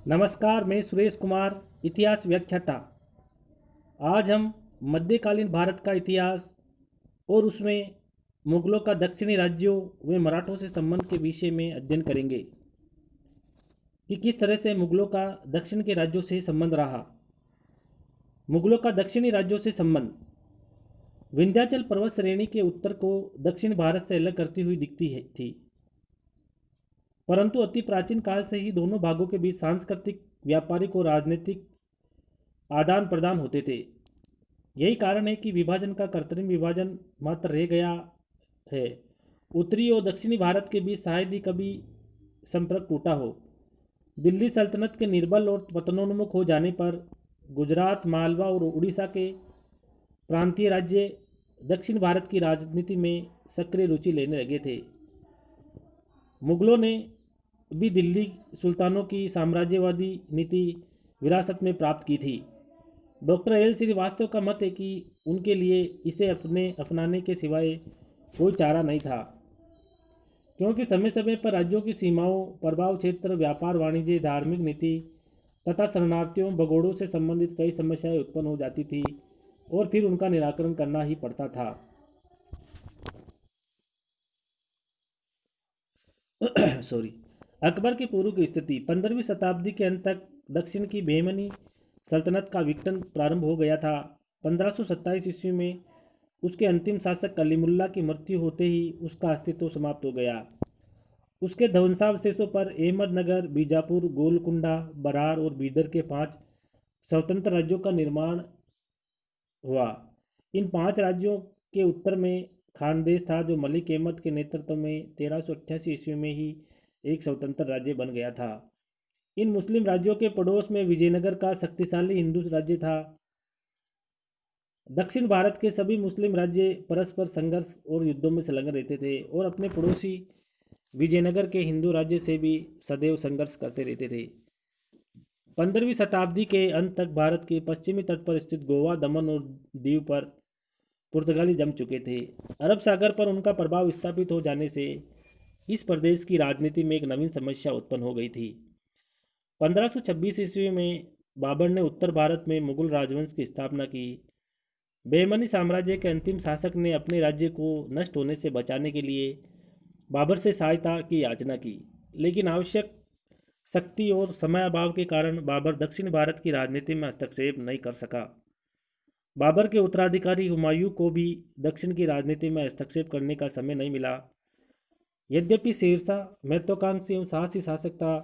नमस्कार, मैं सुरेश कुमार, इतिहास व्याख्याता। आज हम मध्यकालीन भारत का इतिहास और उसमें मुगलों का दक्षिणी राज्यों व मराठों से संबंध के विषय में अध्ययन करेंगे कि किस तरह से मुगलों का दक्षिण के राज्यों से संबंध रहा। मुगलों का दक्षिणी राज्यों से संबंध विंध्याचल पर्वत श्रेणी के उत्तर को दक्षिण भारत से अलग करती हुई दिखती थी, परंतु अति प्राचीन काल से ही दोनों भागों के बीच सांस्कृतिक, व्यापारिक और राजनीतिक आदान प्रदान होते थे। यही कारण है कि विभाजन का कृत्रिम विभाजन मात्र रह गया है। उत्तरी और दक्षिणी भारत के बीच शायद ही कभी संपर्क टूटा हो। दिल्ली सल्तनत के निर्बल और पतनोन्मुख हो जाने पर गुजरात, मालवा और उड़ीसा के प्रांतीय राज्य दक्षिण भारत की राजनीति में सक्रिय रुचि लेने लगे थे। मुगलों ने भी दिल्ली सुल्तानों की साम्राज्यवादी नीति विरासत में प्राप्त की थी। डॉक्टर एल श्रीवास्तव का मत है कि उनके लिए इसे अपनाने के सिवाय कोई चारा नहीं था, क्योंकि समय समय पर राज्यों की सीमाओं, प्रभाव क्षेत्र, व्यापार वाणिज्य, धार्मिक नीति तथा शरणार्थियों, भगोड़ों से संबंधित कई समस्याएं उत्पन्न हो जाती थी और फिर उनका निराकरण करना ही पड़ता था। सॉरी। अकबर के पूर्व की स्थिति 15वीं शताब्दी के अंत तक दक्षिण की बेमनी सल्तनत का विघटन प्रारंभ हो गया था। 1527 ईस्वी में उसके अंतिम शासक कलीमुल्ला की मृत्यु होते ही उसका अस्तित्व समाप्त हो गया। उसके ध्वंसावशेषों पर अहमदनगर, बीजापुर, गोलकुंडा, बरार और बीदर के 5 स्वतंत्र राज्यों का निर्माण हुआ। इन 5 राज्यों के उत्तर में खानदेश था, जो मलिक अहमद के नेतृत्व में 1388 ईस्वी में ही एक स्वतंत्र राज्य बन गया था। इन मुस्लिम राज्यों के पड़ोस में विजयनगर का शक्तिशाली हिंदू राज्य था। दक्षिण भारत के सभी मुस्लिम राज्य परस्पर संघर्ष और युद्धों में संलग्न रहते थे और अपने पड़ोसी विजयनगर के हिंदू राज्य से भी सदैव संघर्ष करते रहते थे। 15वीं शताब्दी के अंत तक भारत के पश्चिमी तट पर स्थित गोवा, दमन और दीव पर पुर्तगाली जम चुके थे। अरब सागर पर उनका प्रभाव स्थापित हो जाने से इस प्रदेश की राजनीति में एक नवीन समस्या उत्पन्न हो गई थी। 1526 ईस्वी में बाबर ने उत्तर भारत में मुगल राजवंश की स्थापना की। बेमनी साम्राज्य के अंतिम शासक ने अपने राज्य को नष्ट होने से बचाने के लिए बाबर से सहायता की याचना की, लेकिन आवश्यक शक्ति और समय अभाव के कारण बाबर दक्षिण भारत की राजनीति में हस्तक्षेप नहीं कर सका। बाबर के उत्तराधिकारी हुमायूं को भी दक्षिण की राजनीति में हस्तक्षेप करने का समय नहीं मिला। यद्यपि शेरशाह महत्वाकांक्षी एवं साहसी शासक था,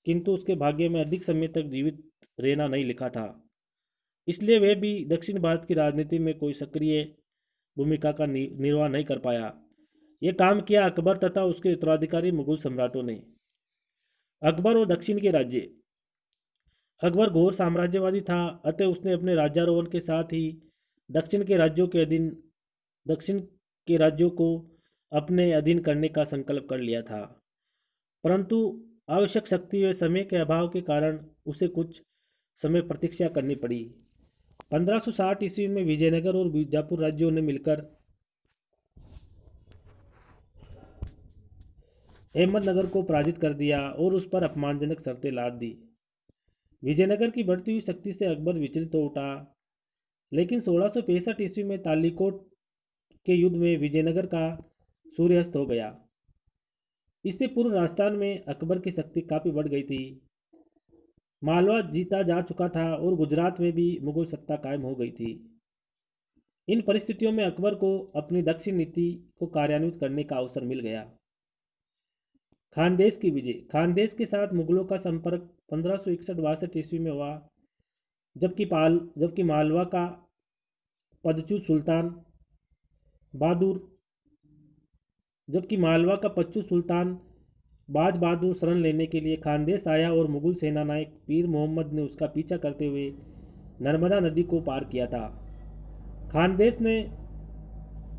किंतु उसके भाग्य में अधिक समय तक जीवित रहना नहीं लिखा था, इसलिए वह भी दक्षिण भारत की राजनीति में कोई सक्रिय भूमिका का निर्वाह नहीं कर पाया। यह काम किया अकबर तथा उसके उत्तराधिकारी मुगल सम्राटों ने। अकबर और दक्षिण के राज्य। अकबर घोर साम्राज्यवादी था, अतः उसने अपने राज्यारोहण के साथ ही दक्षिण के राज्यों के अधीन दक्षिण के राज्यों को अपने अधीन करने का संकल्प कर लिया था, परंतु आवश्यक शक्ति व समय के अभाव के कारण उसे कुछ समय प्रतीक्षा करनी पड़ी। 1560 ईस्वी में विजयनगर और बीजापुर राज्यों ने मिलकर अहमदनगर को पराजित कर दिया और उस पर अपमानजनक शर्तें लाद दी। विजयनगर की बढ़ती हुई शक्ति से अकबर विचलित हो उठा, लेकिन 1665 ईस्वी में तालीकोट के युद्ध में विजयनगर का सूर्यास्त हो गया। इससे पूर्व राजस्थान में अकबर की शक्ति काफ़ी बढ़ गई थी। मालवा जीता जा चुका था और गुजरात में भी मुगल सत्ता कायम हो गई थी। इन परिस्थितियों में अकबर को अपनी दक्षिण नीति को कार्यान्वित करने का अवसर मिल गया। खानदेश की विजय। खानदेश के साथ मुगलों का संपर्क 1561-62 ईस्वी में हुआ, जबकि मालवा का पदचू सुल्तान बाज बहादुर शरण लेने के लिए खानदेश आया और मुगल सेना नायक पीर मोहम्मद ने उसका पीछा करते हुए नर्मदा नदी को पार किया था।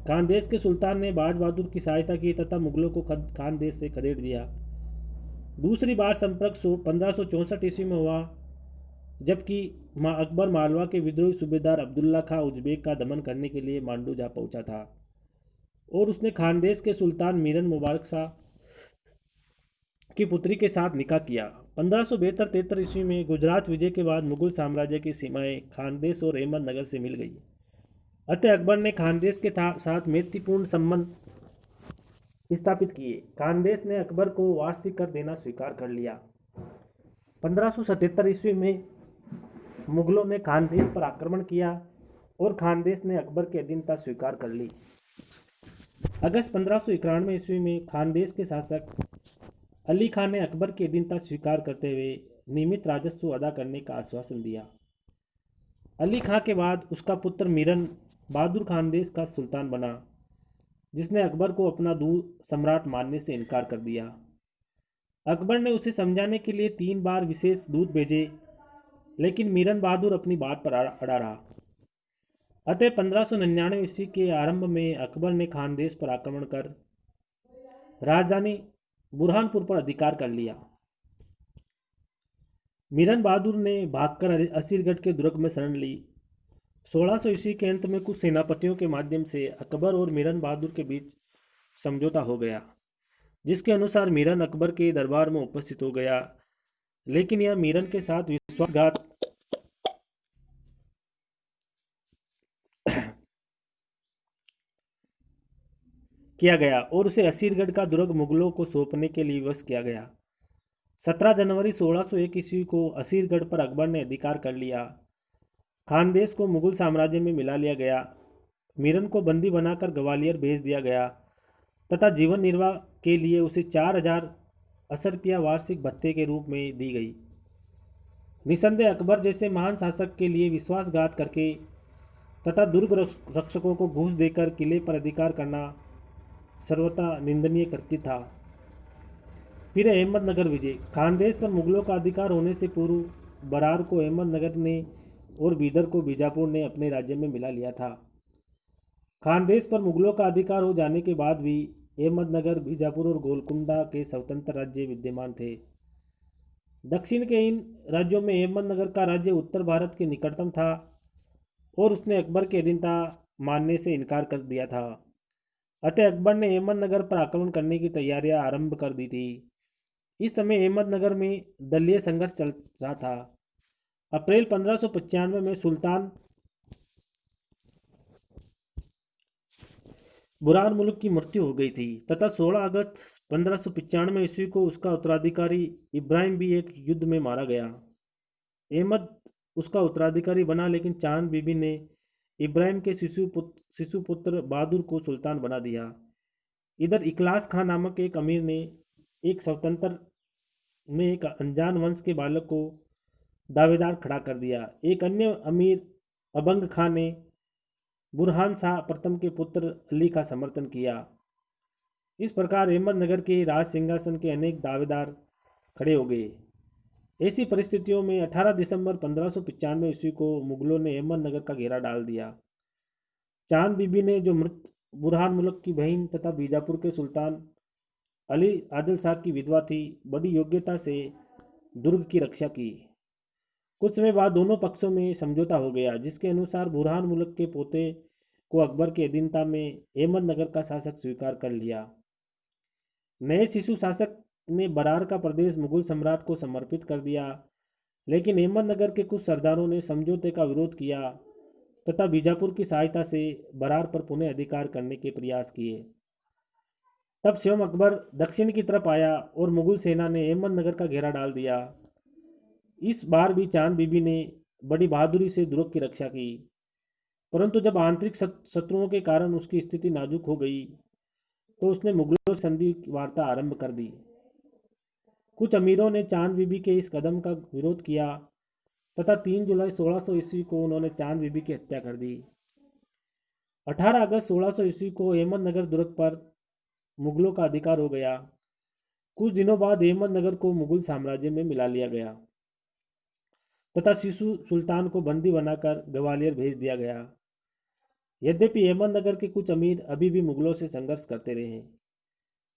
खानदेश के सुल्तान ने बाज बहादुर की सहायता की तथा मुगलों को खानदेश से खदेड़ दिया। दूसरी बार संपर्क 1564 ईस्वी में हुआ, जबकि अकबर मालवा के विद्रोही सूबेदार अब्दुल्ला खां उज्बेक का दमन करने के लिए मांडू जा पहुंचा था और उसने खानदेश के सुल्तान मीरन मुबारक शाह की पुत्री के साथ निकाह किया। 1572-73 ईस्वी में गुजरात विजय के बाद मुगल साम्राज्य की सीमाएं खानदेश और अहमदनगर से मिल गई। अतः अकबर ने खानदेश के साथ मैत्रीपूर्ण संबंध स्थापित किए। खानदेश ने अकबर को वार्षिक कर देना स्वीकार कर लिया। 1577 ईस्वी में मुगलों ने खानदेश पर आक्रमण किया और खानदेश ने अकबर की अधीनता स्वीकार कर ली। अगस्त 1591 ईस्वी में खानदेश के शासक अली खान ने अकबर की अधीनता स्वीकार करते हुए नियमित राजस्व अदा करने का आश्वासन दिया। अली खां के बाद उसका पुत्र मीरन बहादुर खानदेश का सुल्तान बना, जिसने अकबर को अपना दूर सम्राट मानने से इनकार कर दिया। अकबर ने उसे समझाने के लिए 3 बार विशेष दूत भेजे, लेकिन मीरन बहादुर अपनी बात पर अड़ा रहा। अतः 1599 ईस्वी के आरंभ में अकबर ने खानदेश पर आक्रमण कर राजधानी बुरहानपुर पर अधिकार कर लिया। मीरन बहादुर ने भागकर असीरगढ़ के दुर्ग में शरण ली। 1600 ईस्वी के अंत में कुछ सेनापतियों के माध्यम से अकबर और मीरन बहादुर के बीच समझौता हो गया, जिसके अनुसार मीरन अकबर के दरबार में उपस्थित हो गया, लेकिन यह मीरन के साथ विश्वासघात किया गया और उसे असीरगढ़ का दुर्ग मुगलों को सौंपने के लिए विवश किया गया। 17 जनवरी 1601 ईस्वी को असीरगढ़ पर अकबर ने अधिकार कर लिया। खानदेश को मुगल साम्राज्य में मिला लिया गया। मीरन को बंदी बनाकर ग्वालियर भेज दिया गया तथा जीवन निर्वाह के लिए उसे 4000 असरपिया वार्षिक भत्ते के रूप में दी गई। निसंदेह अकबर जैसे महान शासक के लिए विश्वासघात करके तथा दुर्ग रक्षकों को घूस देकर किले पर अधिकार करना सर्वथा निंदनीय कृत्य था। फिर अहमदनगर विजय। खानदेश पर मुगलों का अधिकार होने से पूर्व बरार को अहमदनगर ने और बीदर को बीजापुर ने अपने राज्य में मिला लिया था। खानदेश पर मुगलों का अधिकार हो जाने के बाद भी अहमदनगर, बीजापुर और गोलकुंडा के स्वतंत्र राज्य विद्यमान थे। दक्षिण के इन राज्यों में अहमदनगर का राज्य उत्तर भारत के निकटतम था और उसने अकबर की अधीनता मानने से इनकार कर दिया था। अतः अकबर ने अहमदनगर पर आक्रमण करने की तैयारियां आरंभ कर दी थी। इस समय अहमदनगर में दलीय संघर्ष चल रहा था। अप्रैल 1595 में सुल्तान बुरहान मुल्क की मृत्यु हो गई थी तथा 16 अगस्त 1595 ईस्वी को उसका उत्तराधिकारी इब्राहिम भी एक युद्ध में मारा गया। अहमद उसका उत्तराधिकारी बना, लेकिन चांद बीबी ने इब्राहिम के शिशु पुत्र बहादुर को सुल्तान बना दिया। इधर इखलास खां नामक एक अमीर ने एक अनजान वंश के बालक को दावेदार खड़ा कर दिया। एक अन्य अमीर अबंग खां ने बुरहान शाह प्रथम के पुत्र अली का समर्थन किया। इस प्रकार अहमदनगर के राज सिंहासन के अनेक दावेदार खड़े हो गए। ऐसी परिस्थितियों में 18 दिसंबर 1595 ईस्वी को मुगलों ने अहमदनगर का घेरा डाल दिया। चांद बीबी ने, जो मृत बुरहान मुल्क की बहन तथा बीजापुर के सुल्तान अली आदिल शाह की विधवा थी, बड़ी योग्यता से दुर्ग की रक्षा की। कुछ समय बाद दोनों पक्षों में समझौता हो गया, जिसके अनुसार बुरहान मुल्क के पोते को अकबर की अधीनता में अहमदनगर का शासक स्वीकार कर लिया। नए शिशु शासक ने बरार का प्रदेश मुगल सम्राट को समर्पित कर दिया, लेकिन अहमदनगर के कुछ सरदारों ने समझौते का विरोध किया तथा बीजापुर की सहायता से बरार पर पुनः अधिकार करने के प्रयास किए। तब स्वयं अकबर दक्षिण की तरफ आया और मुगल सेना ने अहमदनगर का घेरा डाल दिया। इस बार भी चांद बीबी ने बड़ी बहादुरी से दुर्ग की रक्षा की, परंतु जब आंतरिक शत्रुओं के कारण उसकी स्थिति नाजुक हो गई तो उसने मुगलों से संधि वार्ता आरंभ कर दी। कुछ अमीरों ने चांद बीबी के इस कदम का विरोध किया तथा 3 जुलाई 1600 ईस्वी को उन्होंने चांद बीबी की हत्या कर दी। 18 अगस्त 1600 ईस्वी को अहमदनगर दुर्ग पर मुगलों का अधिकार हो गया। कुछ दिनों बाद अहमदनगर को मुगल साम्राज्य में मिला लिया गया तथा शिशु सुल्तान को बंदी बनाकर ग्वालियर भेज दिया गया। यद्यपि अहमदनगर के कुछ अमीर अभी भी मुगलों से संघर्ष करते रहे,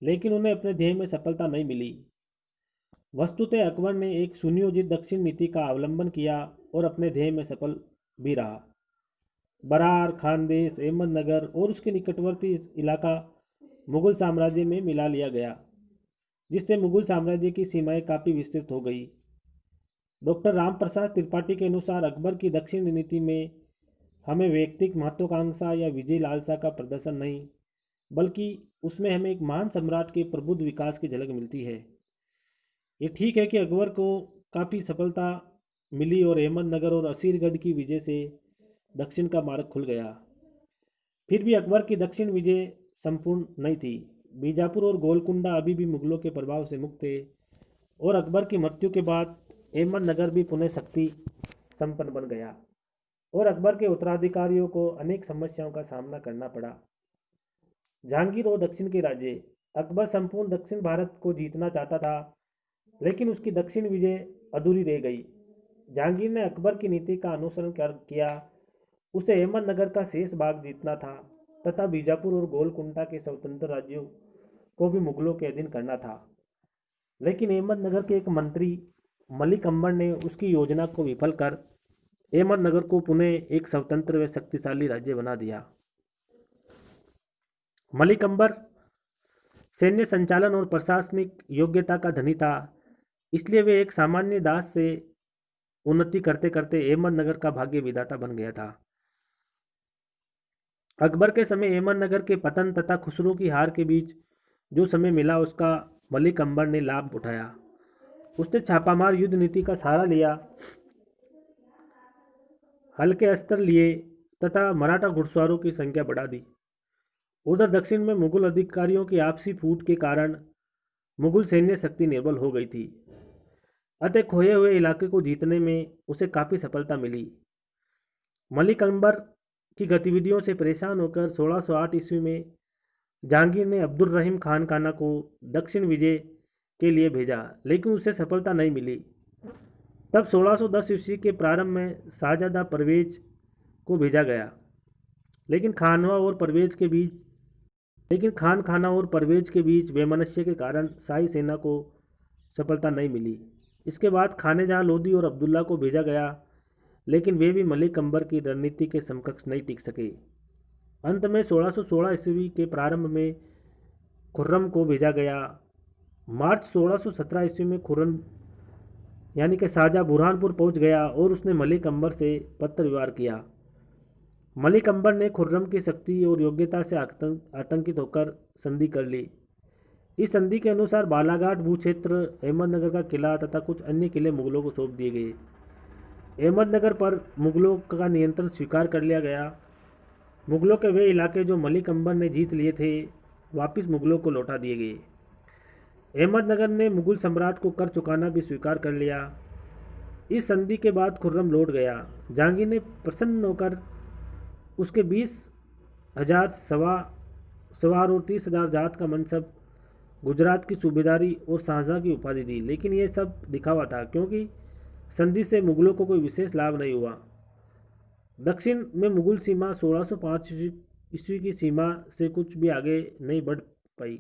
लेकिन उन्हें अपने ध्येय में सफलता नहीं मिली। वस्तुतः अकबर ने एक सुनियोजित दक्षिण नीति का अवलंबन किया और अपने ध्येय में सफल भी रहा। बरार, खानदेश, अहमदनगर और उसके निकटवर्ती इलाका मुगल साम्राज्य में मिला लिया गया। जिससे मुगल साम्राज्य की सीमाएं काफ़ी विस्तृत हो गई। डॉक्टर रामप्रसाद त्रिपाठी के अनुसार अकबर की दक्षिण नीति में हमें व्यक्तिगत महत्वाकांक्षा या विजय लालसा का प्रदर्शन नहीं, बल्कि उसमें हमें एक महान सम्राट के प्रबुद्ध विकास की झलक मिलती है। ये ठीक है कि अकबर को काफ़ी सफलता मिली और अहमदनगर और असीरगढ़ की विजय से दक्षिण का मार्ग खुल गया। फिर भी अकबर की दक्षिण विजय संपूर्ण नहीं थी। बीजापुर और गोलकुंडा अभी भी मुगलों के प्रभाव से मुक्त थे और अकबर की मृत्यु के बाद अहमदनगर भी पुनः शक्ति संपन्न बन गया और अकबर के उत्तराधिकारियों को अनेक समस्याओं का सामना करना पड़ा। जहांगीर और दक्षिण के राज्य। अकबर संपूर्ण दक्षिण भारत को जीतना चाहता था, लेकिन उसकी दक्षिण विजय अधूरी रह गई। जहांगीर ने अकबर की नीति का अनुसरण किया। उसे अहमदनगर का शेष भाग जीतना था तथा बीजापुर और गोलकुंडा के स्वतंत्र राज्यों को भी मुगलों के अधीन करना था। लेकिन अहमदनगर के एक मंत्री मलिक अंबर ने उसकी योजना को विफल कर अहमदनगर को पुनः एक स्वतंत्र व शक्तिशाली राज्य बना दिया। मलिक अंबर सैन्य संचालन और प्रशासनिक योग्यता का धनी था, इसलिए वे एक सामान्य दास से उन्नति करते करते अहमदनगर का भाग्य विधाता बन गया था। अकबर के समय अहमदनगर के पतन तथा खुसरो की हार के बीच जो समय मिला उसका मलिक अंबर ने लाभ उठाया। उसने छापामार युद्ध नीति का सहारा लिया, हल्के अस्त्र लिए तथा मराठा घुड़सवारों की संख्या बढ़ा दी। उधर दक्षिण में मुगल अधिकारियों की आपसी फूट के कारण मुगल सैन्य शक्ति निर्बल हो गई थी, अतः खोए हुए इलाके को जीतने में उसे काफ़ी सफलता मिली। मलिक अंबर की गतिविधियों से परेशान होकर 1608 ईस्वी में जहांगीर ने अब्दुल रहीम खान काना को दक्षिण विजय के लिए भेजा, लेकिन उसे सफलता नहीं मिली। तब 1610 ईस्वी के प्रारंभ में शाहजादा परवेज को भेजा गया, लेकिन खान खाना और परवेज के बीच वैमनस्य के कारण शाही सेना को सफलता नहीं मिली। इसके बाद खानेजहाँ लोदी और अब्दुल्ला को भेजा गया, लेकिन वे भी मलिक अंबर की रणनीति के समकक्ष नहीं टिक सके। अंत में 1616 ईस्वी के प्रारंभ में खुर्रम को भेजा गया। मार्च 1617 ईस्वी में खुर्रम यानी कि शाहजहाँ बुरहानपुर पहुंच गया और उसने मलिक अंबर से पत्र व्यवहार किया। मलिक अंबर ने खुर्रम की शक्ति और योग्यता से आतंकित होकर संधि कर ली। इस संधि के अनुसार बालाघाट भूक्षेत्र, अहमदनगर का किला तथा कुछ अन्य किले मुगलों को सौंप दिए गए। अहमदनगर पर मुगलों का नियंत्रण स्वीकार कर लिया गया। मुगलों के वे इलाके जो मलिक अंबर ने जीत लिए थे वापस मुगलों को लौटा दिए गए। अहमदनगर ने मुगल सम्राट को कर चुकाना भी स्वीकार कर लिया। इस संधि के बाद खुर्रम लौट गया। जहांगीर ने प्रसन्न होकर उसके 20,000 सवार और 30,000 जात का मनसब, गुजरात की सूबेदारी और शाहजहाँ की उपाधि दी, लेकिन यह सब दिखावा था क्योंकि संधि से मुगलों को कोई विशेष लाभ नहीं हुआ। दक्षिण में मुगल सीमा 1605 ईस्वी की सीमा से कुछ भी आगे नहीं बढ़ पाई,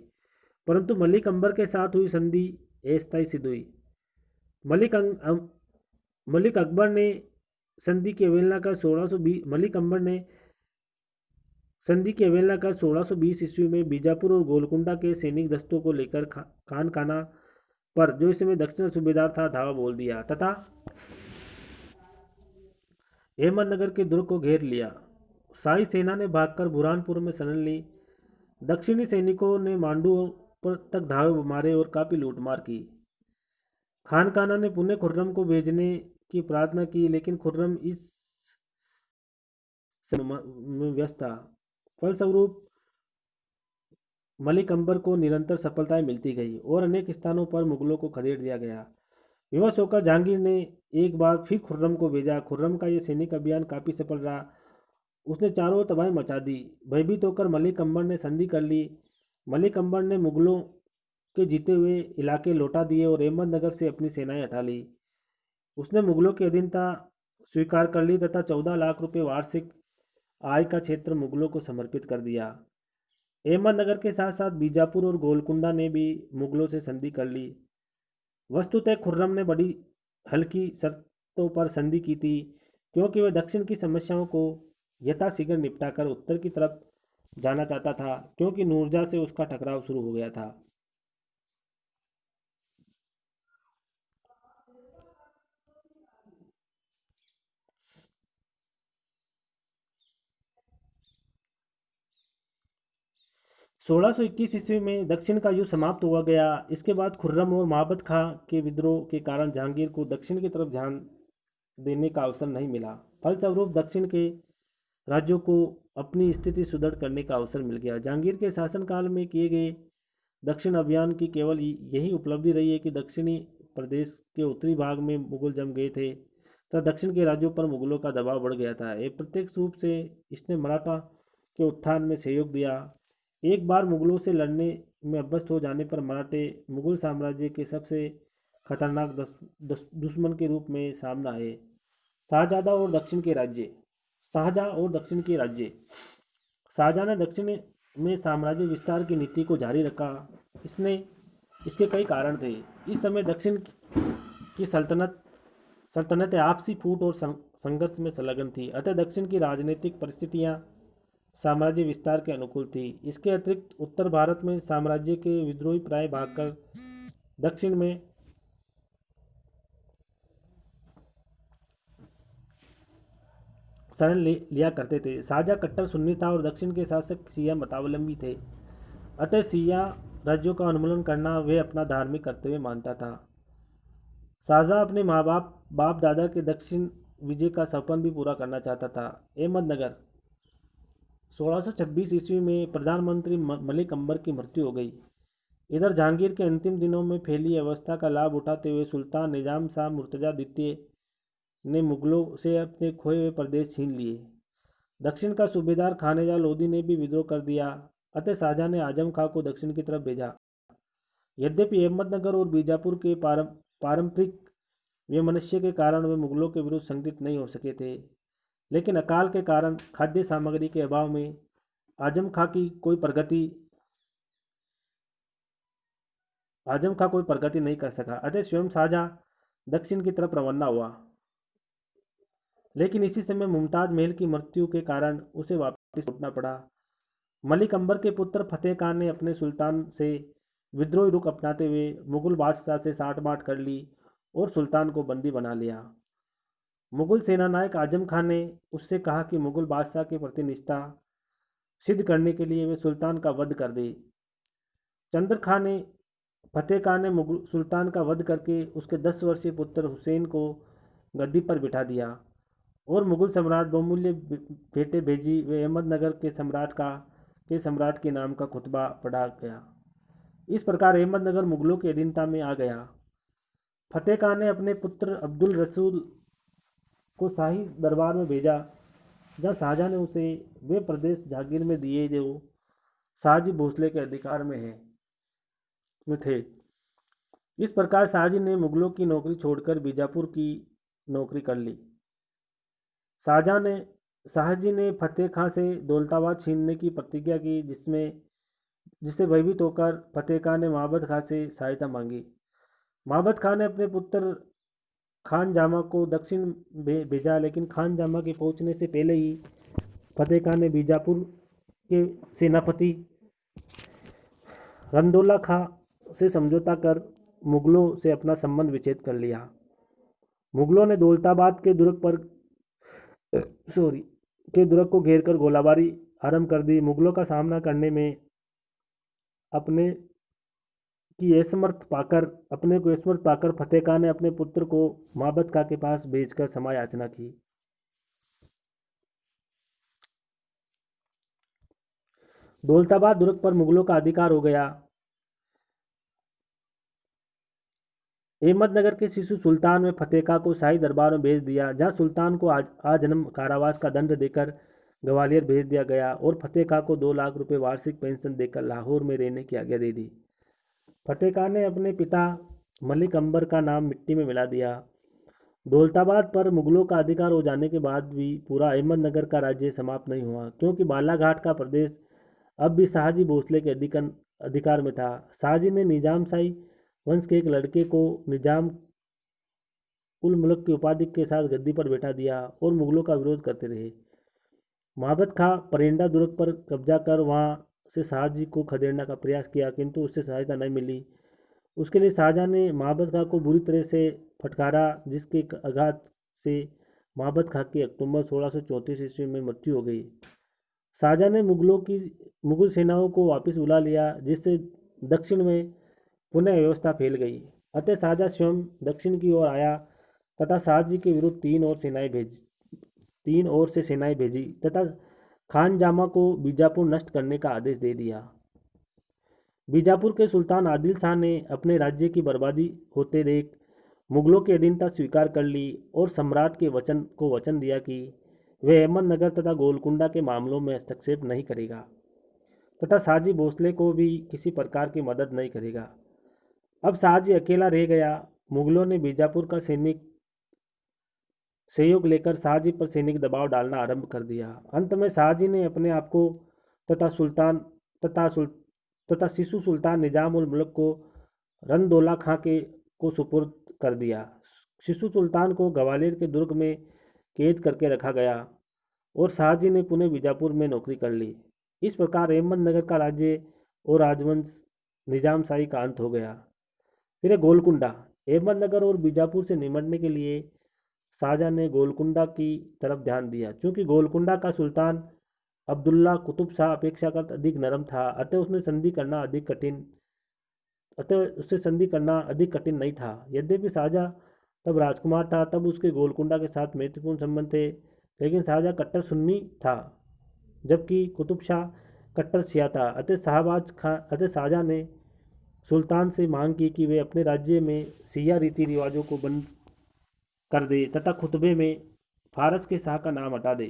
परंतु मलिक अंबर के साथ हुई संधि अस्थायी सिद्ध हुई। मलिक अकबर ने संधि की अवहेलना कर 1620 मलिक अंबर ने संधि की अवहेलना कर 1620 ईस्वी में बीजापुर और गोलकुंडा के सैनिक दस्तों को लेकर खान खाना पर, जो इस समय दक्षिण सूबेदार था, धावा बोल दिया तथा अहमदनगर के दुर्ग को घेर लिया। शाही सेना ने भागकर बुरहानपुर में शरण ली। दक्षिणी सैनिकों ने मांडू पर तक धावे मारे और काफ़ी लूटमार की। खान काना ने पुनः खुर्रम को भेजने की प्रार्थना की, लेकिन खुर्रम इस में व्यस्त था। फलस्वरूप मलिक अंबर को निरंतर सफलताएं मिलती गई और अनेक स्थानों पर मुगलों को खदेड़ दिया गया। विवश होकर जहांगीर ने एक बार फिर खुर्रम को भेजा। खुर्रम का यह सैनिक अभियान काफ़ी सफल रहा। उसने चारों ओर तबाही मचा दी। भयभीत होकर मलिक अंबर ने संधि कर ली। मलिक अंबर ने मुगलों के जीते हुए इलाके लौटा दिए और अहमदनगर से अपनी सेनाएं हटा ली। उसने मुगलों की अधीनता स्वीकार कर ली तथा 14 लाख रुपए वार्षिक आय का क्षेत्र मुगलों को समर्पित कर दिया। अहमदनगर के साथ साथ बीजापुर और गोलकुंडा ने भी मुगलों से संधि कर ली। वस्तुतः खुर्रम ने बड़ी हल्की शर्तों पर संधि की थी, क्योंकि वह दक्षिण की समस्याओं को यथाशीघ्र निपटाकर उत्तर की तरफ जाना चाहता था, क्योंकि नूरजहाँ से उसका टकराव शुरू हो गया था। 1621 ईस्वी में दक्षिण का युद्ध समाप्त हुआ गया। इसके बाद खुर्रम और महाबत खां के विद्रोह के कारण जहांगीर को दक्षिण की तरफ ध्यान देने का अवसर नहीं मिला। फलस्वरूप दक्षिण के राज्यों को अपनी स्थिति सुदृढ़ करने का अवसर मिल गया। जहांगीर के शासनकाल में किए गए दक्षिण अभियान की केवल यही उपलब्धि रही है कि दक्षिणी प्रदेश के उत्तरी भाग में मुगल जम गए थे तथा दक्षिण के राज्यों पर मुगलों का दबाव बढ़ गया था। एक प्रत्यक्ष रूप से इसने मराठा के उत्थान में सहयोग दिया। एक बार मुगलों से लड़ने में अभ्यस्त हो जाने पर मराठे मुगल साम्राज्य के सबसे खतरनाक दुश्मन के रूप में सामने आए। शाहजहाँ और दक्षिण के राज्य। शाहजहाँ और दक्षिण के राज्य। शाहजहाँ ने दक्षिण में साम्राज्य विस्तार की नीति को जारी रखा। इसके कई कारण थे। इस समय दक्षिण की सल्तनतें आपसी फूट और संघर्ष में संलग्न थी, अतः दक्षिण की राजनीतिक परिस्थितियां साम्राज्य विस्तार के अनुकूल थी। इसके अतिरिक्त उत्तर भारत में साम्राज्य के विद्रोही प्राय भागकर दक्षिण में शरण लिया करते थे। शाहजहाँ कट्टर सुन्नी था और दक्षिण के शासक शिया मतावलंबी थे, अतः शिया राज्यों का उन्मूलन करना वे अपना धार्मिक कर्तव्य मानता था। शाहजहाँ अपने माँ बाप दादा के दक्षिण विजय का सपन भी पूरा करना चाहता था। अहमदनगर। 1626 ईस्वी में प्रधानमंत्री मलिक अंबर की मृत्यु हो गई। इधर जहांगीर के अंतिम दिनों में फैली अवस्था का लाभ उठाते हुए सुल्तान निजाम शाह मुर्तजा द्वितीय ने मुगलों से अपने खोए हुए प्रदेश छीन लिए। दक्षिण का सूबेदार खानेजा लोदी ने भी विद्रोह कर दिया, अतः शाहजहाँ ने आजम खां को दक्षिण की तरफ भेजा। यद्यपि अहमदनगर और बीजापुर के पारंपरिक वैमनस्य के कारण वे मुगलों के विरुद्ध संगठित नहीं हो सके थे, लेकिन अकाल के कारण खाद्य सामग्री के अभाव में आजम खां कोई प्रगति नहीं कर सका, अतः स्वयं शाहजहाँ दक्षिण की तरफ रवाना हुआ। लेकिन इसी समय मुमताज महल की मृत्यु के कारण उसे वापस लौटना पड़ा। मलिक अंबर के पुत्र फतेह खान ने अपने सुल्तान से विद्रोही रुख अपनाते हुए मुगल बादशाह से साठ-बांठ कर ली और सुल्तान को बंदी बना लिया। मुगल सेनानायक आजम खान ने उससे कहा कि मुगल बादशाह के प्रति निष्ठा सिद्ध करने के लिए वे सुल्तान का वध कर दे। फतेह खान ने मुगल सुल्तान का वध करके उसके 10 वर्षीय पुत्र हुसैन को गद्दी पर बिठा दिया और मुगल सम्राट बहुमूल्य भेंटें भेजी। वे अहमदनगर के सम्राट के नाम का खुतबा पढ़ा गया। इस प्रकार अहमदनगर मुगलों की अधीनता में आ गया। फतेह खान ने अपने पुत्र अब्दुल रसूल को शाही दरबार में भेजा, जहाँ शाहजहाँ ने उसे वे प्रदेश जहांगीर में दिए जो शाहजी भोसले के अधिकार में थे। इस प्रकार शाहजी ने मुगलों की नौकरी छोड़कर बीजापुर की नौकरी कर ली। शाहजी ने फतेह खां से दौलताबाद छीनने की प्रतिज्ञा की, जिससे भयभीत होकर फतेह खान ने महाबत खां से सहायता मांगी। महाबत खां ने अपने पुत्र खान जामा को दक्षिण भेजा, लेकिन खान जामा के पहुंचने से पहले ही फतेह खान ने बीजापुर के सेनापति रंदौला खां से समझौता कर मुगलों से अपना संबंध विच्छेद कर लिया। मुगलों ने दौलताबाद के दुर्ग को घेरकर गोलाबारी आरंभ कर दी। मुगलों का सामना करने में अपने को असमर्थ पाकर फतेह खान ने अपने पुत्र को महाबत खां के पास भेजकर क्षमा याचना की। दौलताबाद दुर्ग पर मुगलों का अधिकार हो गया। अहमदनगर के शिशु सुल्तान ने फतेह खां को शाही दरबार में भेज दिया, जहां सुल्तान को आजन्म कारावास का दंड देकर ग्वालियर भेज दिया गया और फतेह खां को 2 लाख रुपए वार्षिक पेंशन देकर लाहौर में रहने की आज्ञा दे दी। फतेह खान ने अपने पिता मलिक अंबर का नाम मिट्टी में मिला दिया। दौलताबाद पर मुगलों का अधिकार हो जाने के बाद भी पूरा अहमदनगर का राज्य समाप्त नहीं हुआ, क्योंकि बालाघाट का प्रदेश अब भी शाहजी भोसले के अधिकार में था। शाहजी ने निजाम शाही वंश के एक लड़के को निजाम उल मुल्क की उपाधि के साथ गद्दी पर बैठा दिया और मुगलों का विरोध करते रहे। महाबत खां परेंडा दुर्ग पर कब्जा कर वहां से शाहजी को खदेड़ने का प्रयास किया, किंतु उससे सहायता नहीं मिली। उसके लिए शाहजहाँ ने महाबत खां को बुरी तरह से फटकारा, जिसके आघात से महाबत खां की अक्टूबर 1634 ईस्वी में मृत्यु हो गई। शाहजहाँ ने मुगल सेनाओं को वापस बुला लिया, जिससे दक्षिण में पुनः व्यवस्था फैल गई। अतः शाहजहाँ स्वयं दक्षिण की ओर आया तथा शाहजी के विरुद्ध तीन ओर से सेनाएं भेजी तथा खानजामा को बीजापुर नष्ट करने का आदेश दे दिया। बीजापुर के सुल्तान आदिल शाह ने अपने राज्य की बर्बादी होते देख मुगलों की अधीनता स्वीकार कर ली और सम्राट के वचन दिया कि वह अहमदनगर तथा गोलकुंडा के मामलों में हस्तक्षेप नहीं करेगा तथा शाहजी भोसले को भी किसी प्रकार की मदद नहीं करेगा। अब शाहजी अकेला रह गया। मुगलों ने बीजापुर का सैनिक सहयोग लेकर शाहजी पर सैनिक दबाव डालना आरंभ कर दिया। अंत में शाहजी ने अपने आप को तथा सुल्तान तथा सुल, तथा शिशु सुल्तान निजाम उल मुल्क को रंगदौला खां के को सुपुर्द कर दिया। शिशु सुल्तान को ग्वालियर के दुर्ग में कैद करके रखा गया और शाहजी ने पुणे बीजापुर में नौकरी कर ली। इस प्रकार अहमदनगर का राज्य और राजवंश निजामशाही का अंत हो गया। फिर गोलकुंडा। अहमदनगर और बीजापुर से निपटने के लिए शाहजहाँ ने गोलकुंडा की तरफ ध्यान दिया। चूंकि गोलकुंडा का सुल्तान अब्दुल्ला कुतुब शाह अपेक्षाकृत अधिक नरम था, अतः उससे संधि करना अधिक कठिन नहीं था। यद्यपि शाहजहाँ तब राजकुमार था, तब उसके गोलकुंडा के साथ महत्वपूर्ण संबंध थे, लेकिन शाहजहाँ कट्टर सुन्नी था जबकि कुतुब शाह कट्टर शिया था। अतः शाहजहाँ ने सुल्तान से मांग की कि वे अपने राज्य में शिया रीति रिवाजों को बंद कर दे तथा खुतबे में फारस के शाह का नाम हटा दे।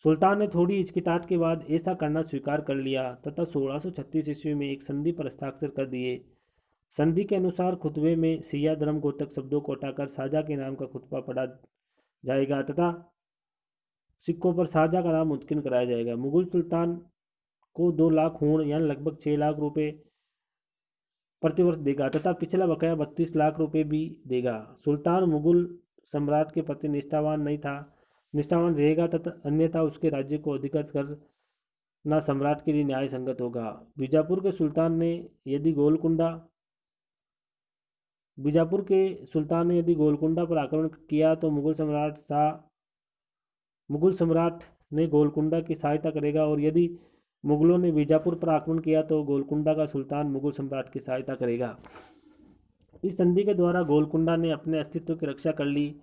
सुल्तान ने थोड़ी हिचकिचाहट के बाद ऐसा करना स्वीकार कर लिया तथा 1636 ईस्वी में एक संधि पर हस्ताक्षर कर दिए। संधि के अनुसार खुतबे में शिया धर्म घोटक शब्दों को हटाकर शाहजहाँ के नाम का खुतबा पढ़ा जाएगा तथा सिक्कों पर शाहजहाँ का नाम मुतकिन कराया जाएगा। मुगल सुल्तान को 2 लाख हूण यानी लगभग 6 लाख रुपए प्रतिवर्ष देगा तथा पिछला बकाया 32 लाख रुपए भी देगा। सुल्तान मुगल सम्राट के प्रति निष्ठावान रहेगा तथा अन्यथा उसके राज्य को अधिकृत करना सम्राट के लिए न्याय संगत होगा। बीजापुर के सुल्तान ने यदि गोलकुंडा पर आक्रमण किया तो मुगल सम्राट ने गोलकुंडा की सहायता करेगा, और यदि मुगलों ने बीजापुर पर आक्रमण किया तो गोलकुंडा का सुल्तान मुगल सम्राट की सहायता करेगा। इस संधि के द्वारा गोलकुंडा ने अपने अस्तित्व की रक्षा कर ली,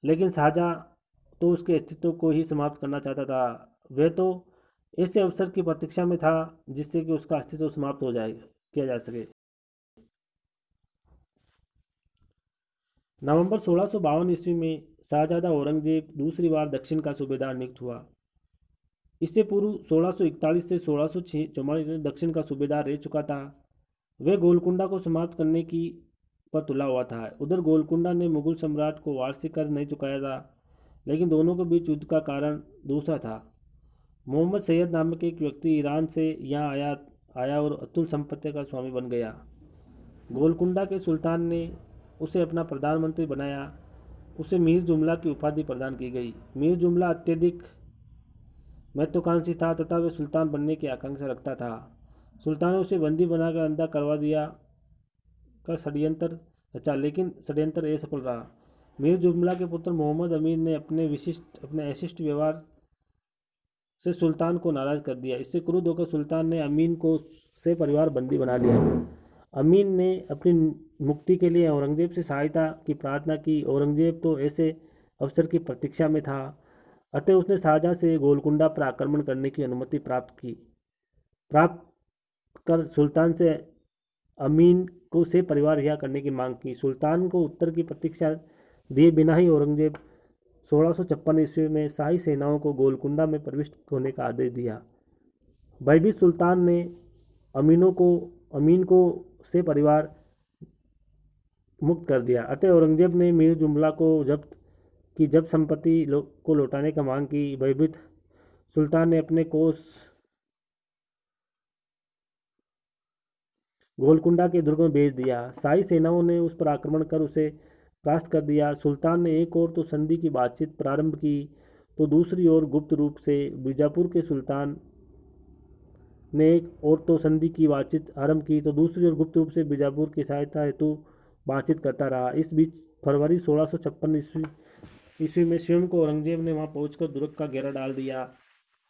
लेकिन शाहजहाँ तो उसके अस्तित्व को ही समाप्त करना चाहता था। वह तो ऐसे अवसर की प्रतीक्षा में था जिससे कि उसका अस्तित्व समाप्त किया जा सके। नवंबर 1652 ईस्वी में शाहजादा औरंगजेब दूसरी बार दक्षिण का सूबेदार नियुक्त हुआ। इससे पूर्व 1641 से 1644 में दक्षिण का सूबेदार रह चुका था। वह गोलकुंडा को समाप्त करने की पर तुला हुआ था। उधर गोलकुंडा ने मुगल सम्राट को वार्षिक कर नहीं चुकाया था, लेकिन दोनों के बीच युद्ध का कारण दूसरा था। मोहम्मद सैयद नामक एक व्यक्ति ईरान से यहाँ आया और अतुल संपत्ति का स्वामी बन गया। गोलकुंडा के सुल्तान ने उसे अपना प्रधानमंत्री बनाया। उसे मीर जुमला की उपाधि प्रदान की गई। मीर जुमला अत्यधिक महत्वाकांक्षी था तथा वह सुल्तान बनने की आकांक्षा रखता था। सुल्तान ने उसे बंदी बनाकर अंधा करवा दिया का षड्यंत्र रचा, लेकिन षड्यंत्र असफल रहा। मीर जुमला के पुत्र मोहम्मद अमीन ने अपने अशिष्ट व्यवहार से सुल्तान को नाराज कर दिया। इससे क्रुद्ध होकर सुल्तान ने अमीन को से परिवार बंदी बना लिया। अमीन ने अपनी मुक्ति के लिए औरंगजेब से सहायता की प्रार्थना की। औरंगजेब तो ऐसे अवसर की प्रतीक्षा में था, अतः उसने शाहजहाँ से गोलकुंडा पर आक्रमण करने की अनुमति प्राप्त कर सुल्तान से अमीन को से परिवार रिहा करने की मांग की। सुल्तान को उत्तर की प्रतीक्षा दिए बिना ही औरंगजेब 1656 ईस्वी में शाही सेनाओं को गोलकुंडा में प्रविष्ट होने का आदेश दिया। भयभीत सुल्तान ने अमीन को से परिवार मुक्त कर दिया। अतः औरंगजेब ने मीर जुमला को जब्त संपत्ति को लौटाने का मांग की। भयभीत सुल्तान ने अपने कोष गोलकुंडा के दुर्ग में भेज दिया। शाही सेनाओं ने उस पर आक्रमण कर उसे परास्त कर दिया। सुल्तान ने एक और तो संधि की बातचीत प्रारंभ की, तो दूसरी ओर गुप्त रूप से बीजापुर के सुल्तान ने एक और तो संधि की बातचीत आरंभ की, तो दूसरी ओर गुप्त रूप से बीजापुर की सहायता हेतु बातचीत करता रहा। इस बीच फरवरी 1656 ईस्वी में स्वयं को औरंगजेब ने वहां पहुंचकर दुर्ग का घेरा डाल दिया।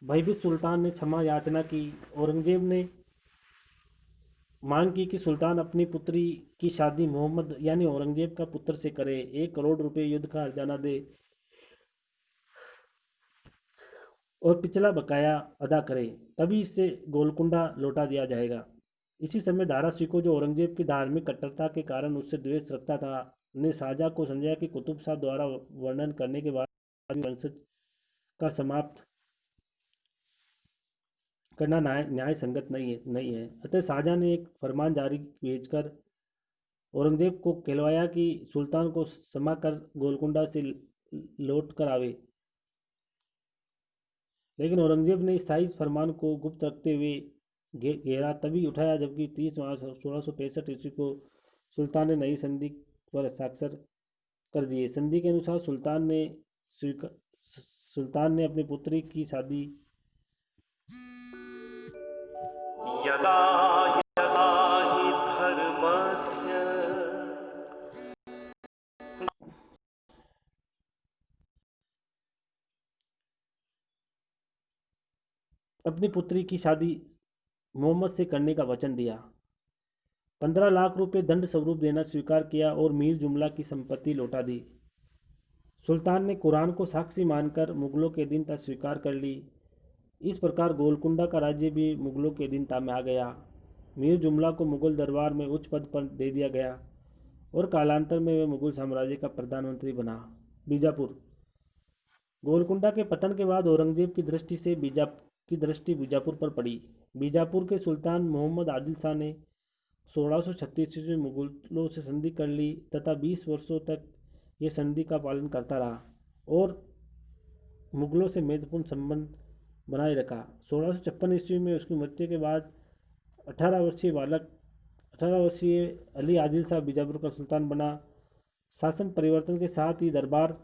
भयभीत सुल्तान ने क्षमा याचना की। औरंगजेब ने मांग की कि सुल्तान अपनी पुत्री की शादी मोहम्मद यानी औरंगजेब का पुत्र से करे, 1 करोड़ रुपए युद्ध का हर्जाना दे और पिछला बकाया अदा करे, तभी इससे गोलकुंडा लौटा दिया जाएगा। इसी समय दारा शिकोह, जो औरंगजेब की धार्मिक कट्टरता के कारण उससे द्वेष रखता था, ने शाहजहाँ को समझाया कि कुतुब शाह द्वारा वर्णन करने के बाद भी वंशज का समाप्त करना न्याय संगत नहीं है। अतः शाहजहाँ ने एक फरमान जारी भेजकर औरंगजेब को कहलवाया कि सुल्तान को क्षमा कर गोलकुंडा से लौट कर आवे। लेकिन औरंगजेब ने इस साइज फरमान को गुप्त रखते हुए घेरा तभी उठाया जबकि 30 मार्च 1665 को सुल्तान ने नई संधि पर हस्ताक्षर कर दिए। संधि के अनुसार सुल्तान ने अपनी पुत्री की शादी यदा यदा हि धर्मस्य अपनी पुत्री की शादी मोहम्मद से करने का वचन दिया। 15 लाख रुपए दंड स्वरूप देना स्वीकार किया और मीर जुमला की संपत्ति लौटा दी। सुल्तान ने कुरान को साक्षी मानकर मुगलों के अधीनता स्वीकार कर ली। इस प्रकार गोलकुंडा का राज्य भी मुगलों के अधीनता में आ गया। मीर जुमला को मुगल दरबार में उच्च पद पर दे दिया गया और कालांतर में वह मुगल साम्राज्य का प्रधानमंत्री बना। बीजापुर। गोलकुंडा के पतन के बाद औरंगजेब की दृष्टि बीजापुर पर पड़ी। बीजापुर के सुल्तान मोहम्मद आदिल शाह ने 1636 ईस्वी में मुगलों से संधि कर ली तथा 20 वर्षों तक यह संधि का पालन करता रहा और मुगलों से महत्वपूर्ण संबंध बनाए रखा। 1656 ईस्वी में उसकी मृत्यु के बाद 18 वर्षीय अली आदिल शाह बीजापुर का सुल्तान बना। शासन परिवर्तन के साथ ही दरबार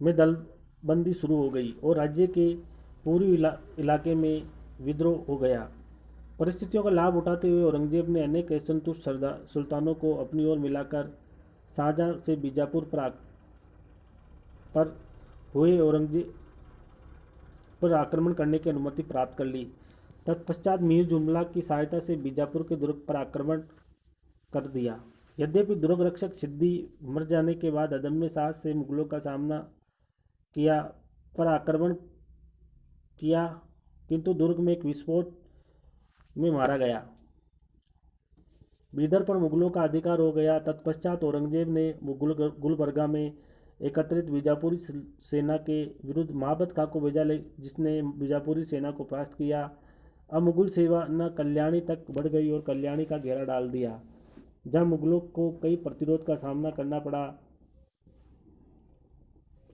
में दलबंदी शुरू हो गई और राज्य के पूर्वी इलाके में विद्रोह हो गया। परिस्थितियों का लाभ उठाते हुए औरंगजेब ने अनेक असंतुष्ट सुल्तानों को अपनी ओर मिलाकर शाहजहाँ से बीजापुर पर हुए औरंगजेब पर आक्रमण करने की अनुमति प्राप्त कर ली। तत्पश्चात मीर जुमला की सहायता से बीजापुर के दुर्ग पर आक्रमण कर दिया। यद्यपि दुर्ग रक्षक सिद्दी मर जाने के बाद अदम्य साहस से मुगलों का सामना किया पर आक्रमण किया, किंतु दुर्ग में एक विस्फोट में मारा गया। बीदर पर मुगलों का अधिकार हो गया। तत्पश्चात औरंगजेब ने गुलबर्गा में एकत्रित बीजापुरी सेना के विरुद्ध महाबत खां को भेजा, जिसने बीजापुरी सेना को परास्त किया। अब मुगल सेना कल्याणी तक बढ़ गई और कल्याणी का घेरा डाल दिया, जहां मुगलों को कई प्रतिरोध का सामना करना पड़ा।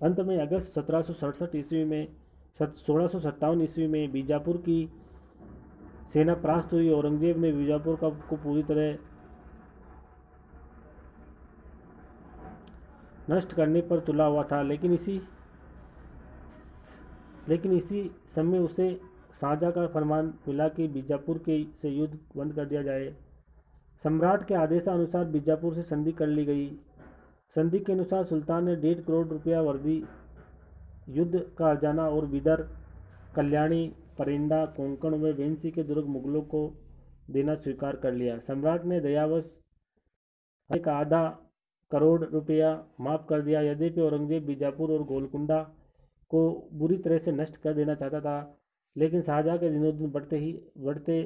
अंत में अगस्त 1767 ईस्वी में 1657 ईस्वी में बीजापुर की सेना परास्त हुई। औरंगजेब ने बीजापुर को पूरी तरह नष्ट करने पर तुला हुआ था, लेकिन इसी समय उसे शाहजहाँ का फरमान मिला कि बीजापुर से युद्ध बंद कर दिया जाए। सम्राट के आदेशानुसार बीजापुर से संधि कर ली गई। संधि के अनुसार सुल्तान ने 1.5 करोड़ रुपया वर्दी, युद्ध का हर्जाना और बीदर, कल्याणी, परिंदा, कोंकण व वेंसी के दुर्ग मुगलों को देना स्वीकार कर लिया। सम्राट ने दयावश का आधा करोड़ रुपया माफ कर दिया। यद्यपि औरंगजेब बीजापुर और गोलकुंडा को बुरी तरह से नष्ट कर देना चाहता था, लेकिन शाहजहाँ के दिनों दिन बढ़ते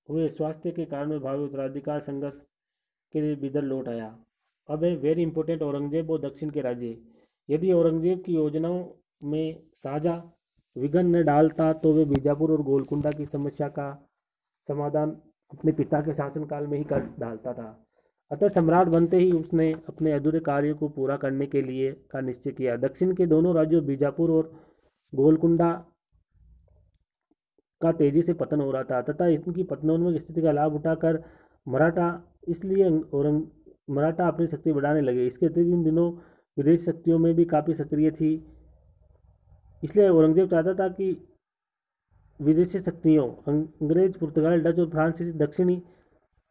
हुए स्वास्थ्य के कारण भावी उत्तराधिकार संघर्ष के लिए बीदर लौट आया। अब है वेरी इंपॉर्टेंट औरंगजेब और दक्षिण के राज्य। यदि औरंगजेब की योजनाओं में शाहजहाँ विघ्न न डालता तो वे बीजापुर और गोलकुंडा की समस्या का समाधान अपने पिता के शासनकाल में ही कर डालता था। अतः सम्राट बनते ही उसने अपने अधूरे कार्य को पूरा करने के लिए का निश्चय किया। दक्षिण के दोनों राज्यों बीजापुर और गोलकुंडा का तेजी से पतन हो रहा था तथा इनकी पतनोन्मुख स्थिति का लाभ उठाकर मराठा अपनी शक्ति बढ़ाने लगे। इसके अतिरिक्त इन दिनों विदेशी शक्तियों में भी काफ़ी सक्रिय थी। इसलिए औरंगजेब चाहता था कि विदेशी शक्तियों अंग्रेज, पुर्तगाल, डच और फ्रांसीसी दक्षिणी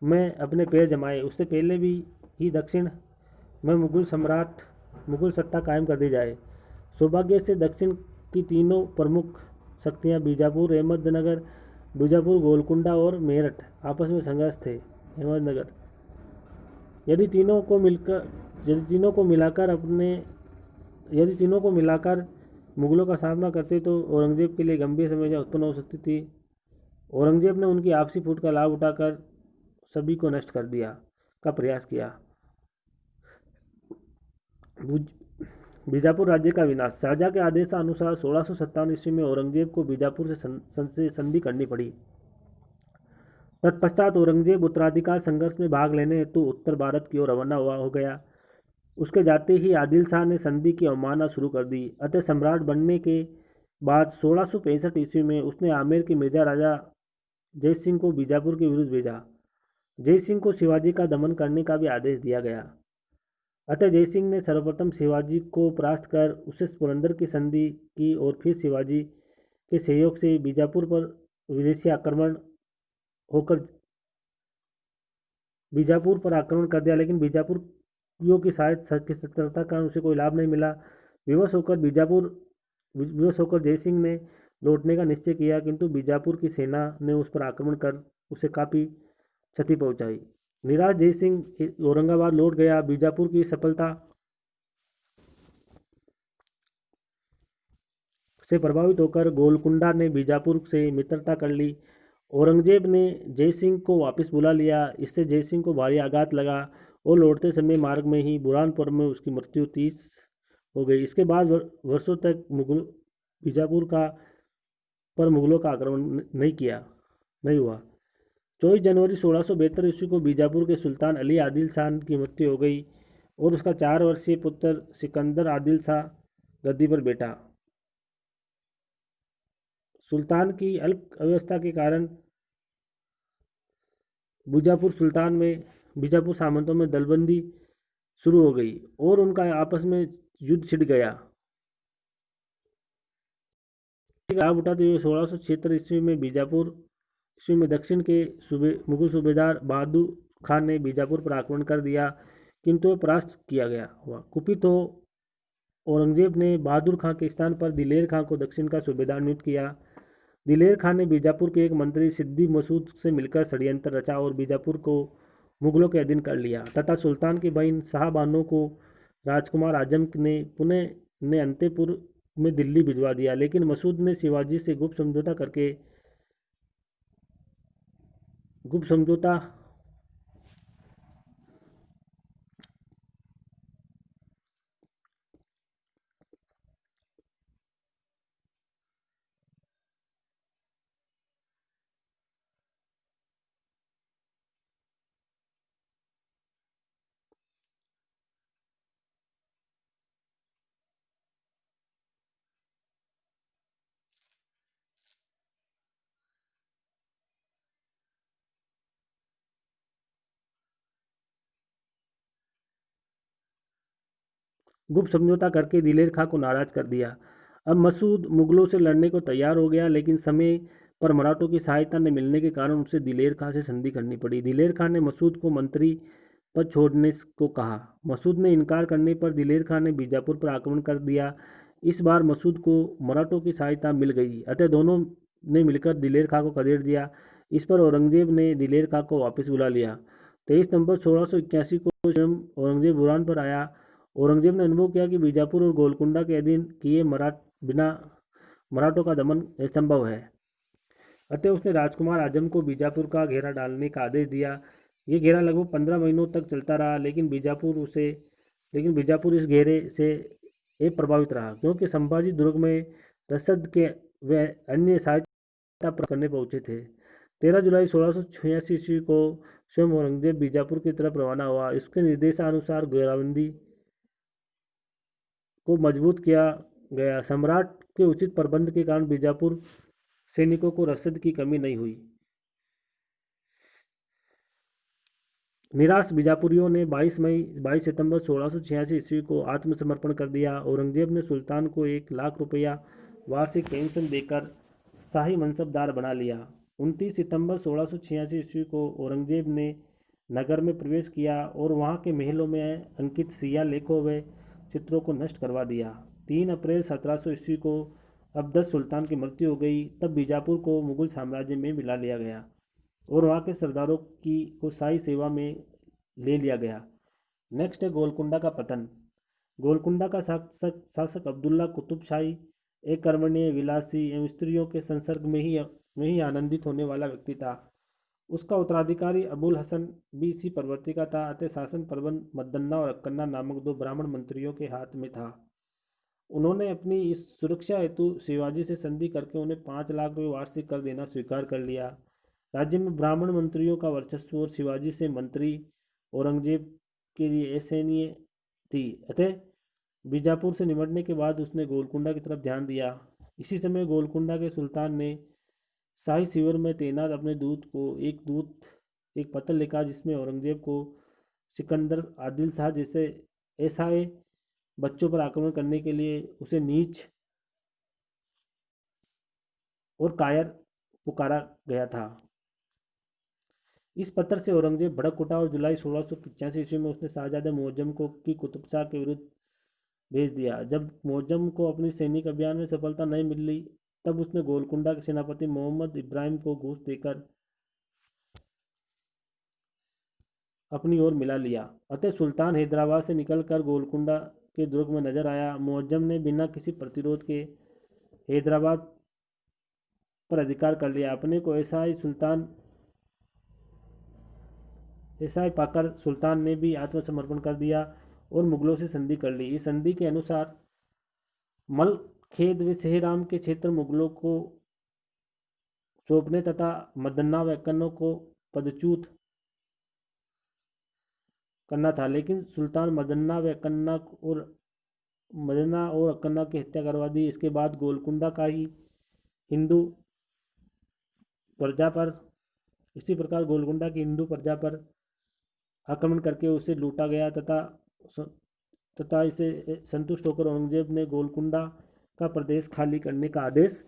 में अपने पैर जमाए। उससे पहले भी ही दक्षिण में मुगल सम्राट मुगल सत्ता कायम कर दी जाए। सौभाग्य से दक्षिण की तीनों प्रमुख शक्तियाँ बीजापुर, गोलकुंडा और मेरठ आपस में संघर्ष थे। अहमदनगर यदि तीनों को मिलकर यदि तीनों को मिलाकर अपने यदि तीनों को मिलाकर मुगलों का सामना करते तो औरंगजेब के लिए गंभीर समस्या उत्पन्न हो सकती थी। औरंगजेब ने उनकी आपसी फूट का लाभ उठाकर सभी को नष्ट कर दिया का प्रयास किया। बीजापुर राज्य का विनाश। शाहजहाँ के आदेशानुसार 1657 ईस्वी में औरंगजेब को बीजापुर से संधि करनी पड़ी। तत्पश्चात औरंगजेब उत्तराधिकार संघर्ष में भाग लेने हेतु उत्तर भारत की ओर रवाना हो गया। उसके जाते ही आदिल शाह ने संधि की अवमानना शुरू कर दी। अतः सम्राट बनने के बाद 1665 ईस्वी में उसने आमेर के मिर्जा राजा जय सिंह को बीजापुर के विरुद्ध भेजा। जय सिंह को शिवाजी का दमन करने का भी आदेश दिया गया। अतः जय सिंह ने सर्वप्रथम शिवाजी को परास्त कर उसे पुरंदर की संधि की और फिर शिवाजी के सहयोग से बीजापुर पर विदेशी आक्रमण होकर बीजापुर पर आक्रमण कर दिया, लेकिन बीजापुरियों की सतर्कता का उसे कोई लाभ नहीं मिला। विवश होकर जय सिंह ने लौटने का निश्चय किया, किंतु बीजापुर की सेना ने उस पर आक्रमण कर उसे काफ़ी क्षति पहुंचाई। निराश जय सिंह औरंगाबाद लौट गया। बीजापुर की सफलता से प्रभावित होकर गोलकुंडा ने बीजापुर से मित्रता कर ली। औरंगजेब ने जय सिंह को वापस बुला लिया। इससे जय सिंह को भारी आघात लगा और लौटते समय मार्ग में ही बुरहानपुर में उसकी मृत्यु 30 हो गई। इसके बाद वर्षों तक बीजापुर पर मुगलों का आक्रमण नहीं हुआ। 24 जनवरी 1672 ईस्वी को बीजापुर के सुल्तान अली आदिल शाह की मृत्यु हो गई और उसका 4 वर्षीय पुत्र सिकंदर आदिल शाह गद्दी पर बैठा। सुल्तान की अल्प अवस्था के कारण बीजापुर सामंतों में दलबंदी शुरू हो गई और उनका आपस में युद्ध छिड़ गया। लाभ उठाते हुए 1676 ईस्वी में दक्षिण के मुगल सूबेदार बहादुर खान ने बीजापुर पर आक्रमण कर दिया, किंतु वह परास्त किया गया हुआ। कुपित हो औरंगजेब ने बहादुर खान के स्थान पर दिलेर खान को दक्षिण का सूबेदार नियुक्त किया। दिलेर खान ने बीजापुर के एक मंत्री सिद्दी मसूद से मिलकर षड्यंत्र रचा और बीजापुर को मुगलों के अधीन कर लिया तथा सुल्तान की बहन शाहबानो को राजकुमार आजम ने अंतेपुर में दिल्ली भिजवा दिया। लेकिन मसूद ने शिवाजी से गुप्त समझौता करके दिलेर खां को नाराज कर दिया। अब मसूद मुगलों से लड़ने को तैयार हो गया, लेकिन समय पर मराठों की सहायता न मिलने के कारण उसे दिलेर खां से संधि करनी पड़ी। दिलेर खां ने मसूद को मंत्री पद छोड़ने को कहा। मसूद ने इनकार करने पर दिलेर खां ने बीजापुर पर आक्रमण कर दिया। इस बार मसूद को मराठों की सहायता मिल गई, अतः दोनों ने मिलकर दिलेर खां को खदेड़ दिया। इस पर औरंगजेब ने दिलेर खां को वापस बुला लिया। 23 नवंबर 1681 को स्वयं औरंगजेब बुरहान पर आया। औरंगजेब ने अनुभव किया कि बीजापुर और गोलकुंडा के अधीन किए बिना मराठों का दमन असंभव है। अतः उसने राजकुमार आजम को बीजापुर का घेरा डालने का आदेश दिया। ये घेरा लगभग 15 महीनों तक चलता रहा, लेकिन बीजापुर इस घेरे से अप्रभावित रहा, क्योंकि संभाजी दुर्ग में रसद के व अन्य सहायता प्राप्त करने पहुंचे थे। 13 जुलाई 1686 ईस्वी को स्वयं औरंगजेब बीजापुर की तरफ रवाना हुआ। इसके निर्देशानुसार घेराबंदी को मजबूत किया गया। सम्राट के उचित प्रबंध के कारण बीजापुर सैनिकों को रसद की कमी नहीं हुई। निराश बीजापुरियों ने 22 सितंबर 1686 ईस्वी को आत्मसमर्पण कर दिया। औरंगजेब ने सुल्तान को 1 लाख रुपया वार्षिक पेंशन देकर शाही मनसबदार बना लिया। 29 सितंबर 1686 ईस्वी को औरंगजेब ने नगर में प्रवेश किया और वहां के महलों में अंकित सिया लेखों व चित्रों को नष्ट करवा दिया। 3 अप्रैल 1700 ईस्वी को अब्दस सुल्तान की मृत्यु हो गई। तब बीजापुर को मुगल साम्राज्य में मिला लिया गया और वहाँ के सरदारों की को शाही सेवा में ले लिया गया। नेक्स्ट है गोलकुंडा का पतन। गोलकुंडा का शासक अब्दुल्ला कुतुब शाही एक कर्मण्य, विलासी एवं स्त्रियों के संसर्ग में ही आनंदित होने वाला व्यक्ति था। उसका उत्तराधिकारी अबुल हसन भी इसी प्रवृत्ति का था। अतः शासन प्रबंध मद्दन्ना और अक्कन्ना नामक 2 ब्राह्मण मंत्रियों के हाथ में था। उन्होंने अपनी इस सुरक्षा हेतु शिवाजी से संधि करके उन्हें 5 लाख रुपये वार्षिक कर देना स्वीकार कर लिया। राज्य में ब्राह्मण मंत्रियों का वर्चस्व और शिवाजी से मंत्री औरंगजेब के लिए असहनीय थी। अतः बीजापुर से निपटने के बाद उसने गोलकुंडा की तरफ ध्यान दिया। इसी समय गोलकुंडा के सुल्तान ने शाही शिविर में तैनात अपने दूत एक पत्र लिखा, जिसमें औरंगजेब को सिकंदर, आदिल शाह जैसे ऐसाए बच्चों पर आक्रमण करने के लिए उसे नीच और कायर पुकारा गया था। इस पत्र से औरंगजेब भड़क उठा और जुलाई 1685 ईस्वी में उसने शाहजादे मुअज्जम को की कुतुब शाह के विरुद्ध भेज दिया। जब मुअज्जम को अपनी सैनिक अभियान में सफलता नहीं मिली, तब उसने गोलकुंडा के सेनापति मोहम्मद इब्राहिम को घूस देकर अपनी ओर मिला लिया। अतः सुल्तान हैदराबाद से निकलकर गोलकुंडा के दुर्ग में नजर आया। मुअज्जम ने बिना किसी प्रतिरोध के हैदराबाद पर अधिकार कर लिया। अपने को ऐसा ही पाकर सुल्तान ने भी आत्मसमर्पण कर दिया और मुगलों से संधि कर ली। इस संधि के अनुसार मलखेद व सेहराम के क्षेत्र मुगलों को सौंपने तथा मदन्ना व अक्कन्नों को पदच्युत करना था। लेकिन सुल्तान मदन्ना और अक्कन्ना की हत्या करवा दी। इसके बाद गोलकुंडा का ही हिंदू प्रजा पर इसी प्रकार गोलकुंडा की हिंदू प्रजा पर आक्रमण करके उसे लूटा गया तथा इसे संतुष्ट होकर औरंगजेब ने गोलकुंडा का प्रदेश खाली करने का आदेश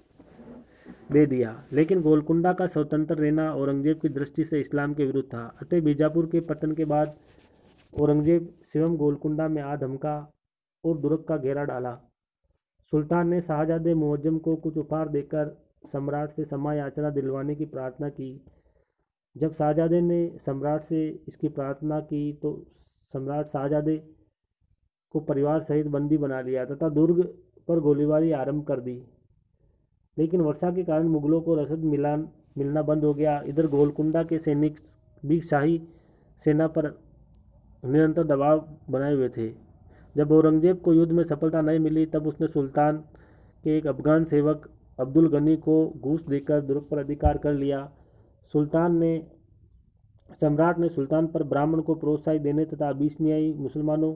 दे दिया। लेकिन गोलकुंडा का स्वतंत्र रहना औरंगजेब की दृष्टि से इस्लाम के विरुद्ध था। अतः बीजापुर के पतन के बाद औरंगजेब स्वयं गोलकुंडा में आ धमका और दुर्ग का घेरा डाला। सुल्तान ने शाहजादे मुअज्जम को कुछ उपहार देकर सम्राट से क्षमा याचना दिलवाने की प्रार्थना की। जब शाहजादे ने सम्राट से इसकी प्रार्थना की तो सम्राट शाहजादे को परिवार सहित बंदी बना लिया तथा दुर्ग पर गोलीबारी आरंभ कर दी। लेकिन वर्षा के कारण मुगलों को रसद मिलना बंद हो गया। इधर गोलकुंडा के सैनिक भी शाही सेना पर निरंतर दबाव बनाए हुए थे। जब औरंगजेब को युद्ध में सफलता नहीं मिली, तब उसने सुल्तान के एक अफगान सेवक अब्दुल गनी को घूस देकर दुर्ग पर अधिकार कर लिया। सम्राट ने सुल्तान पर ब्राह्मण को प्रोत्साहित देने तथा अबिसिनियाई मुसलमानों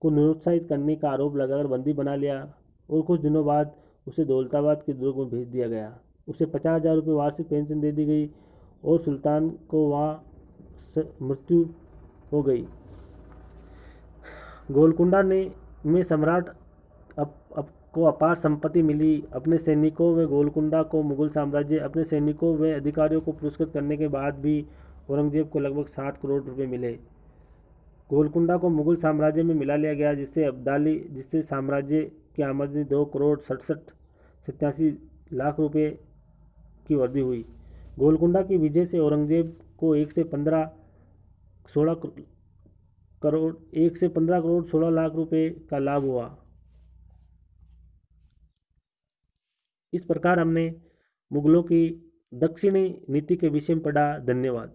को निरुत्साहित करने का आरोप लगाकर बंदी बना लिया और कुछ दिनों बाद उसे दौलताबाद के दुर्ग में भेज दिया गया। उसे 50,000 रुपये वार्षिक पेंशन दे दी गई और सुल्तान को वहाँ मृत्यु हो गई। गोलकुंडा में सम्राट को अपार संपत्ति मिली। अपने सैनिकों व गोलकुंडा को मुगल साम्राज्य अपने सैनिकों व अधिकारियों को पुरस्कृत करने के बाद भी औरंगजेब को लगभग 7 करोड़ रुपए मिले। गोलकुंडा को मुगल साम्राज्य में मिला लिया गया, जिससे साम्राज्य की आमदनी 2,67,87 लाख रुपए की वृद्धि हुई। गोलकुंडा की विजय से औरंगजेब को 1 से 15 करोड़ 16 लाख रुपए का लाभ हुआ। इस प्रकार हमने मुगलों की दक्षिणी नीति के विषय में पढ़ा। धन्यवाद।